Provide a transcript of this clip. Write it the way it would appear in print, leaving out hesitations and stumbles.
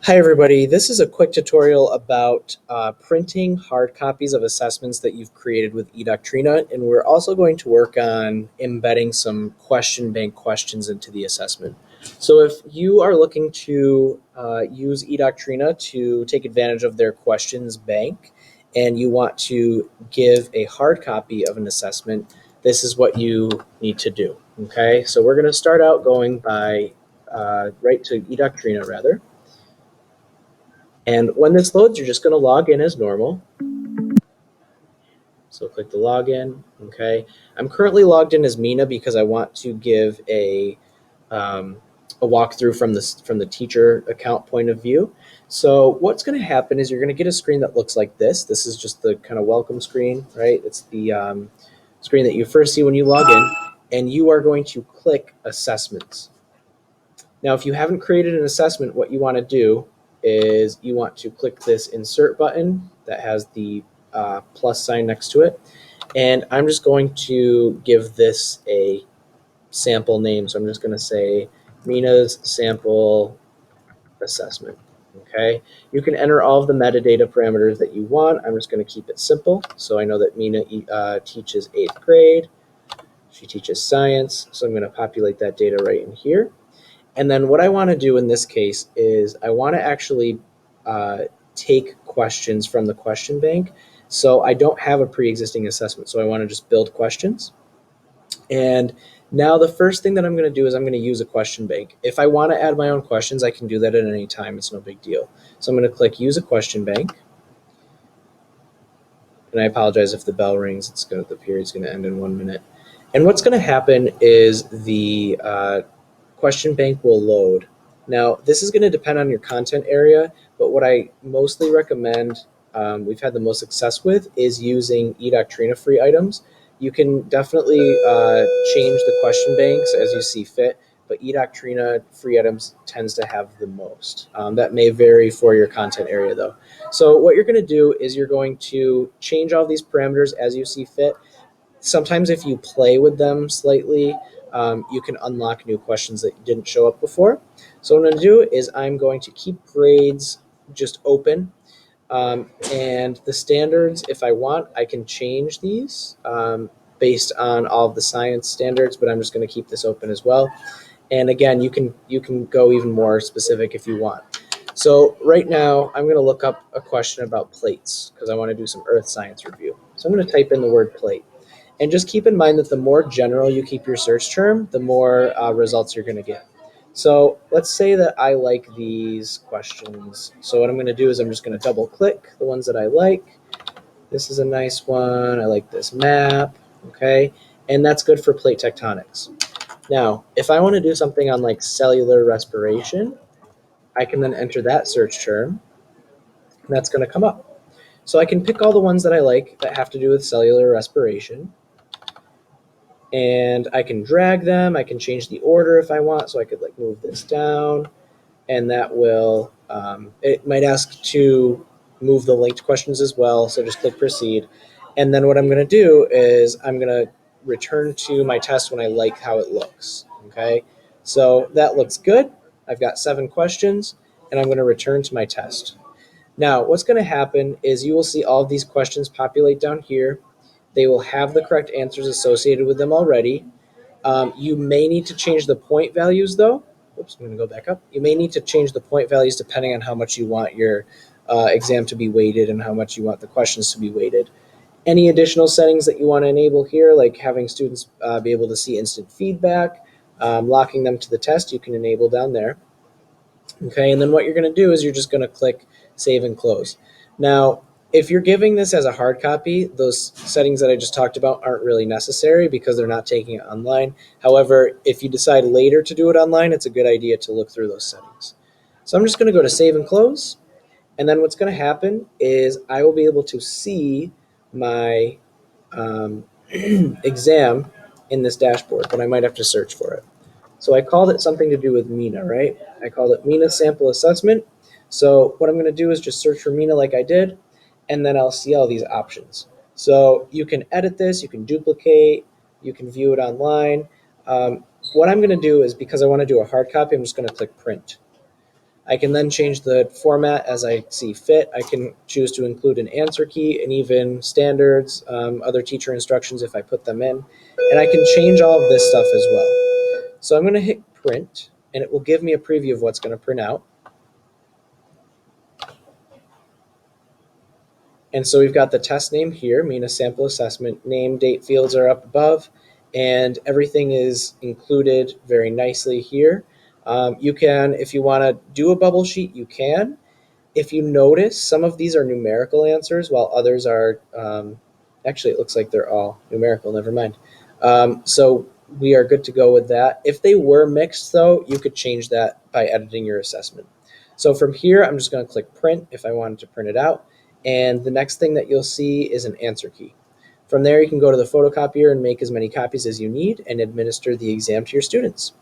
Hi everybody, this is a quick tutorial about printing hard copies of assessments that you've created with eDoctrina, and we're also going to work on embedding some question bank questions into the assessment. So if you are looking to use eDoctrina to take advantage of their questions bank and you want to give a hard copy of an assessment, this is what you need to do. Okay, so we're going to start out going by right to eDoctrina rather. And when this loads, you're just going to log in as normal. So click the login. Okay. I'm currently logged in as Mina because I want to give a walkthrough from the teacher account point of view. So what's going to happen is you're going to get a screen that looks like this. This is just the kind of welcome screen, right? It's the screen that you first see when you log in, and you are going to click assessments. Now, if you haven't created an assessment, what you want to do is you want to click this insert button that has the plus sign next to it. And I'm just going to give this a sample name. So I'm just going to say Mina's sample assessment. Okay. You can enter all of the metadata parameters that you want. I'm just going to keep it simple. So I know that Mina teaches 8th grade. She teaches science. So I'm going to populate that data right in here. And then what I want to do in this case is I want to actually take questions from the question bank. So I don't have a pre-existing assessment. So I want to just build questions. And now the first thing that I'm going to do is I'm going to use a question bank. If I want to add my own questions, I can do that at any time. It's no big deal. So I'm going to click use a question bank. And I apologize if the bell rings. The period's going to end in 1 minute. And what's going to happen is the question bank will load. Now, this is going to depend on your content area, but what I mostly recommend, we've had the most success with, is using eDoctrina free items. You can definitely change the question banks as you see fit, but eDoctrina free items tends to have the most. That may vary for your content area though. So what you're going to do is you're going to change all these parameters as you see fit. Sometimes if you play with them slightly, you can unlock new questions that didn't show up before. So what I'm going to do is I'm going to keep grades just open. And the standards, if I want, I can change these based on all of the science standards, but I'm just going to keep this open as well. And again, you can go even more specific if you want. So right now, I'm going to look up a question about plates because I want to do some earth science review. So I'm going to type in the word plate. And just keep in mind that the more general you keep your search term, the more results you're going to get. So let's say that I like these questions. So what I'm going to do is I'm just going to double click the ones that I like. This is a nice one. I like this map. Okay. And that's good for plate tectonics. Now, if I want to do something on like cellular respiration, I can then enter that search term, and that's going to come up. So I can pick all the ones that I like that have to do with cellular respiration. And I can drag them. I can change the order if I want. So I could like move this down, and that will, it might ask to move the linked questions as well. So just click proceed. And then what I'm going to do is I'm going to return to my test when I like how it looks. Okay. So that looks good. I've got 7 questions, and I'm going to return to my test. Now, what's going to happen is you will see all of these questions populate down here. They will have the correct answers associated with them already. You may need to change the point values though. Oops, I'm going to go back up. You may need to change the point values depending on how much you want your exam to be weighted and how much you want the questions to be weighted. Any additional settings that you want to enable here, like having students be able to see instant feedback, locking them to the test, you can enable down there. Okay, and then what you're going to do is you're just going to click save and close. Now, if you're giving this as a hard copy, those settings that I just talked about aren't really necessary because they're not taking it online. However, if you decide later to do it online, it's a good idea to look through those settings. So I'm just going to go to save and close. And then what's going to happen is I will be able to see my exam in this dashboard, but I might have to search for it. So I called it something to do with Mina, right? I called it Mina sample assessment. So what I'm going to do is just search for Mina like I did, and then I'll see all these options. So you can edit this, you can duplicate, you can view it online. What I'm going to do is, because I want to do a hard copy, I'm just going to click print. I can then change the format as I see fit. I can choose to include an answer key and even standards, other teacher instructions if I put them in. And I can change all of this stuff as well. So I'm going to hit print, and it will give me a preview of what's going to print out. And so we've got the test name here, MENA sample assessment. Name, date fields are up above, and everything is included very nicely here. You can, if you want to do a bubble sheet, you can. If you notice, some of these are numerical answers while others are, actually it looks like they're all numerical, never mind. So we are good to go with that. If they were mixed though, you could change that by editing your assessment. So from here, I'm just going to click print if I wanted to print it out. And the next thing that you'll see is an answer key. From there, you can go to the photocopier and make as many copies as you need and administer the exam to your students.